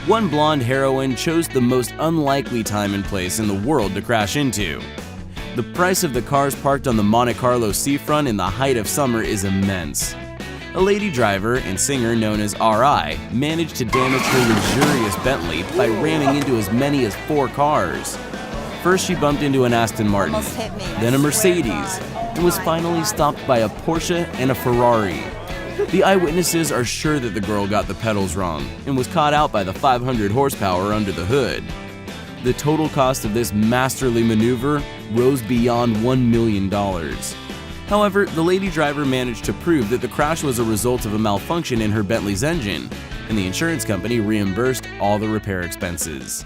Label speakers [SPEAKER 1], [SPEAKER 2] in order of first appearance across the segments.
[SPEAKER 1] One blonde heroine chose the most unlikely time and place in the world to crash into. The price of the cars parked on the Monte Carlo seafront in the height of summer is immense. A lady driver and singer known as R.I. managed to damage her luxurious Bentley by ramming into as many as 4 cars. First, she bumped into an Aston Martin, then a Mercedes, and was finally stopped by a Porsche and a Ferrari. The eyewitnesses are sure that the girl got the pedals wrong and was caught out by the 500 horsepower under the hood. The total cost of this masterly maneuver rose beyond $1 million. However, the lady driver managed to prove that the crash was a result of a malfunction in her Bentley's engine, and the insurance company reimbursed all the repair expenses.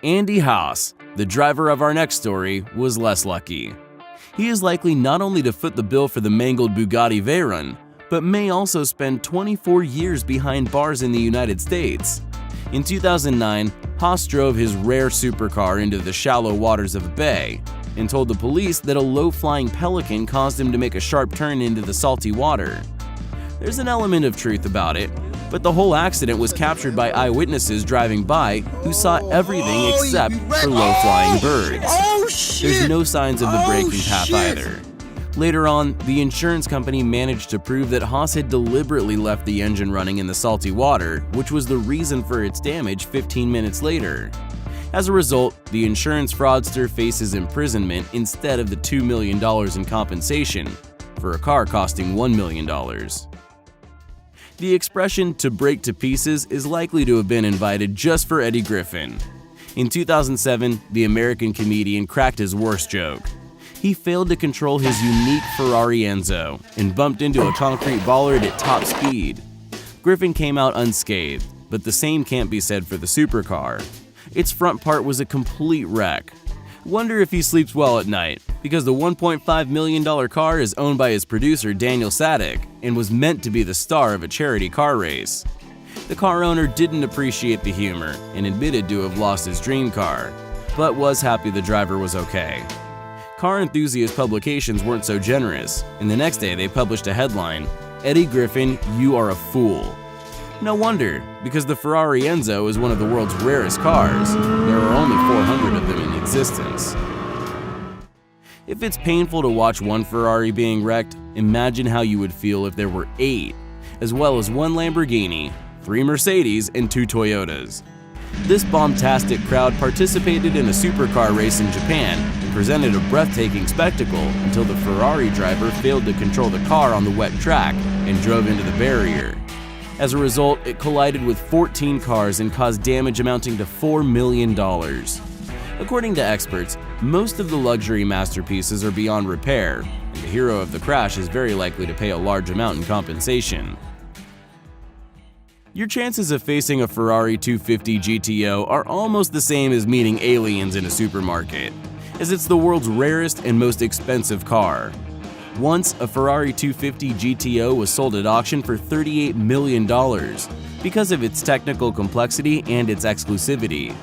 [SPEAKER 1] Andy Haas, the driver of our next story, was less lucky. He is likely not only to foot the bill for the mangled Bugatti Veyron, but may also spend 24 years behind bars in the United States. In 2009, Haas drove his rare supercar into the shallow waters of a bay and told the police that a low-flying pelican caused him to make a sharp turn into the salty water. There's an element of truth about it, but the whole accident was captured by eyewitnesses driving by who saw everything except for low-flying birds. There's no signs of the braking path either. Later on, the insurance company managed to prove that Haas had deliberately left the engine running in the salty water, which was the reason for its damage 15 minutes later. As a result, the insurance fraudster faces imprisonment instead of the $2 million in compensation for a car costing $1 million. The expression "to break to pieces" is likely to have been invited just for Eddie Griffin. In 2007, the American comedian cracked his worst joke. He failed to control his unique Ferrari Enzo and bumped into a concrete bollard at top speed. Griffin came out unscathed, but the same can't be said for the supercar. Its front part was a complete wreck. Wonder if he sleeps well at night, because the $1.5 million car is owned by his producer Daniel Sadek and was meant to be the star of a charity car race. The car owner didn't appreciate the humor and admitted to have lost his dream car, but was happy the driver was okay. Car enthusiast publications weren't so generous, and the next day they published a headline, "Eddie Griffin, you are a fool." No wonder, because the Ferrari Enzo is one of the world's rarest cars. There are only 400 of them in existence. If it's painful to watch one Ferrari being wrecked, imagine how you would feel if there were 8, as well as 1 Lamborghini, 3 Mercedes, and 2 Toyotas. This bombastic crowd participated in a supercar race in Japan and presented a breathtaking spectacle until the Ferrari driver failed to control the car on the wet track and drove into the barrier. As a result, it collided with 14 cars and caused damage amounting to $4 million. According to experts, most of the luxury masterpieces are beyond repair, and the hero of the crash is very likely to pay a large amount in compensation. Your chances of facing a Ferrari 250 GTO are almost the same as meeting aliens in a supermarket, as it's the world's rarest and most expensive car. Once, a Ferrari 250 GTO was sold at auction for $38 million because of its technical complexity and its exclusivity.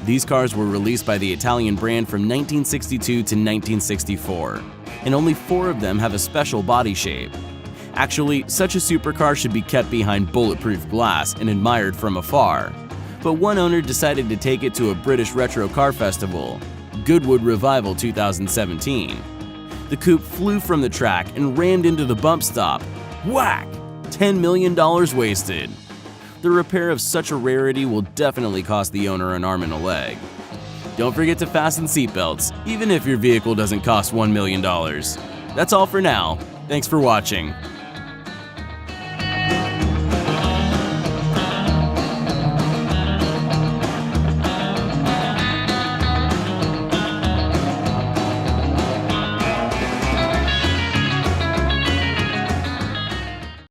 [SPEAKER 1] These cars were released by the Italian brand from 1962 to 1964, and only 4 of them have a special body shape. Actually, such a supercar should be kept behind bulletproof glass and admired from afar, but one owner decided to take it to a British retro car festival, Goodwood Revival 2017. The coupe flew from the track and rammed into the bump stop. Whack! $10 million wasted. The repair of such a rarity will definitely cost the owner an arm and a leg. Don't forget to fasten seatbelts, even if your vehicle doesn't cost $1 million. That's all for now. Thanks for watching.